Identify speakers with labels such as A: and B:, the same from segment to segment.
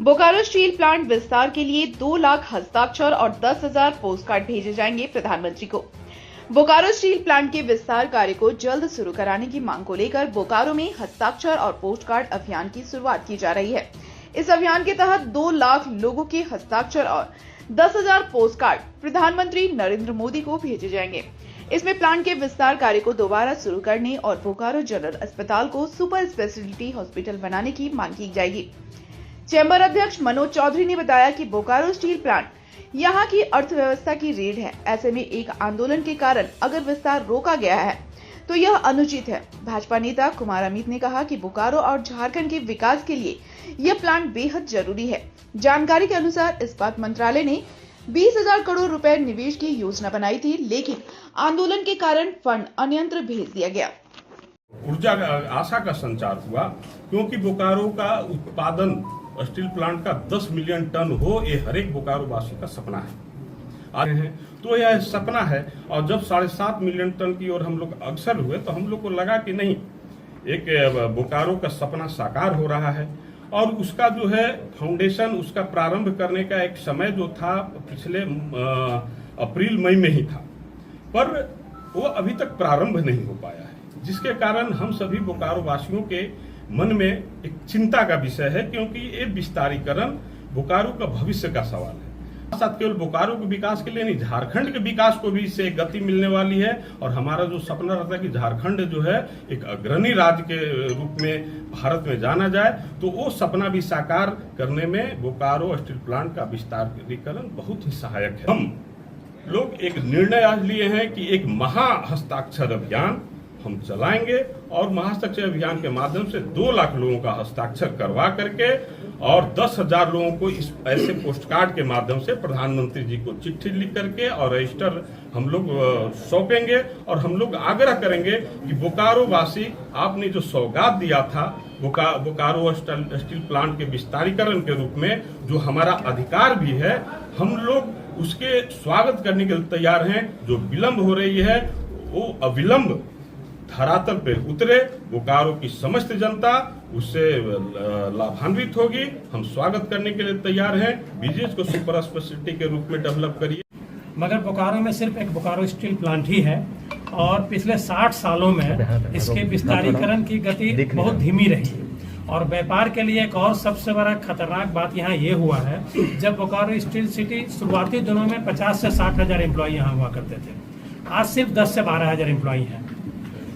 A: Bokaro steel plant विस्तार के लिए 2 लाख हस्ताक्षर और 10,000 पोस्ट कार्ड भेजे जाएंगे प्रधानमंत्री को। बोकारो स्टील प्लांट के विस्तार कार्य को जल्द शुरू कराने की मांग को लेकर बोकारो में हस्ताक्षर और पोस्ट कार्ड अभियान की शुरुआत की जा रही है। इस अभियान के तहत 2 लाख लोगों के हस्ताक्षर और 10,000 पोस्ट कार्ड प्रधानमंत्री नरेंद्र मोदी को भेजे जाएंगे। इसमें प्लांट के विस्तार कार्य को दोबारा शुरू करने और बोकारो जनरल अस्पताल को सुपर स्पेशलिटी हॉस्पिटल बनाने की मांग की जाएगी। चैम्बर अध्यक्ष मनोज चौधरी ने बताया कि बोकारो स्टील प्लांट यहां की अर्थव्यवस्था की रीढ़ है। ऐसे में एक आंदोलन के कारण अगर विस्तार रोका गया है तो यह अनुचित है। भाजपा नेता कुमार अमित ने कहा कि बोकारो और झारखंड के विकास के लिए यह प्लांट बेहद जरूरी है। जानकारी के अनुसार इस्पात मंत्रालय ने 20,000 करोड़ रुपए निवेश की योजना बनाई थी, लेकिन आंदोलन के कारण फंड अन्यंत्र भेज दिया गया।
B: ऊर्जा आशा का संचार हुआ, क्योंकि बोकारो का उत्पादन स्टील प्लांट का 10 मिलियन टन हो, ये हर एक बोकारो वासी का सपना है। तो यह सपना है, और जब 7.5 मिलियन टन की ओर हम लोग अग्रसर हुए तो हम लोग को लगा कि नहीं, एक बोकारो का सपना साकार हो रहा है। और उसका जो है फाउंडेशन, उसका प्रारंभ करने का एक समय जो था पिछले अप्रैल मई में ही था, पर वो अभी तक प्रारंभ नहीं हो पाया है, जिसके कारण हम सभी बोकारो वासियों के मन में एक चिंता का विषय है, क्योंकि ये विस्तारीकरण बोकारो का भविष्य का सवाल है। साथ केवल बोकारो के विकास के लिए नहीं, झारखंड के विकास को भी इससे गति मिलने वाली है। और हमारा जो सपना रहता है कि झारखंड जो है एक अग्रणी राज्य के रूप में भारत में जाना जाए, तो वो सपना भी साकार करने में बोकारो स्टील प्लांट का विस्तारीकरण बहुत ही सहायक है। हम लोग एक निर्णय आज लिए हैं कि एक महा हस्ताक्षर अभियान हम चलाएंगे, और महाहस्ताक्षर अभियान के माध्यम से 2 लाख लोगों का हस्ताक्षर करवा करके और 10,000 लोगों को इस ऐसे पोस्ट कार्ड के माध्यम से प्रधानमंत्री जी को चिट्ठी लिख करके और रजिस्टर हम लोग सौंपेंगे। और हम लोग आग्रह करेंगे कि बोकारो वासी, आपने जो सौगात दिया था बोकारो स्टील प्लांट के विस्तारीकरण के रूप में, जो हमारा अधिकार भी है, हम लोग उसके स्वागत करने के लिए तैयार हैं। जो विलंब हो रही है वो अविलंब धरातल पे उतरे, बोकारो की समस्त जनता उससे लाभान्वित होगी। हम स्वागत करने के लिए तैयार हैं। बीजेज को सुपर स्पेशलिटी के रूप में डेवलप करिए।
C: मगर बोकारो में सिर्फ एक बोकारो स्टील प्लांट ही है, और पिछले 60 सालों में इसके विस्तारीकरण की गति बहुत धीमी रही। और व्यापार के लिए एक और सबसे बड़ा खतरनाक बात यहाँ ये हुआ है, जब बोकारो स्टील सिटी शुरुआती दिनों में 50 से 60 हजार एम्प्लॉय यहाँ हुआ करते थे, आज सिर्फ 10 से 12 हजार एम्प्लॉय हैं।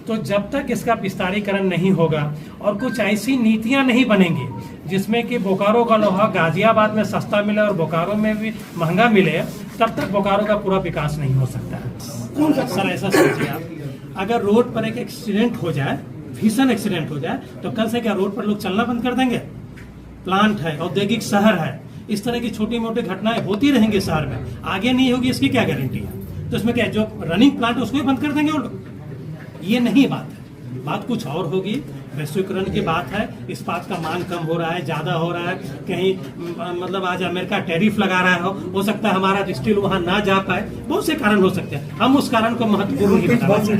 C: तो जब तक इसका विस्तारीकरण नहीं होगा और कुछ ऐसी नीतियां नहीं बनेंगी जिसमें कि बोकारो का लोहा गाजियाबाद में सस्ता मिले और बोकारो में भी महंगा मिले, तब तक बोकारो का पूरा विकास नहीं हो सकता है। सर ऐसा सोचिए आप, अगर रोड पर एक एक्सीडेंट हो जाए, भीषण एक्सीडेंट हो जाए, तो कल से क्या रोड पर लोग चलना बंद कर देंगे? प्लांट है, औद्योगिक शहर है, इस तरह की छोटी मोटी घटनाएं होती रहेंगी शहर में, आगे नहीं होगी इसकी क्या गारंटी है? तो इसमें क्या जो रनिंग प्लांट है उसको भी बंद कर देंगे वो लोग? ये नहीं बात है, बात कुछ और होगी। वैश्वीकरण की बात है, इस्पात का मांग कम हो रहा है, ज्यादा हो रहा है, कहीं मतलब आज अमेरिका टैरिफ लगा रहा हो सकता है हमारा स्टील वहां ना जा पाए, बहुत से कारण हो सकते हैं। हम उस कारण को महत्वपूर्ण नहीं बता सकते।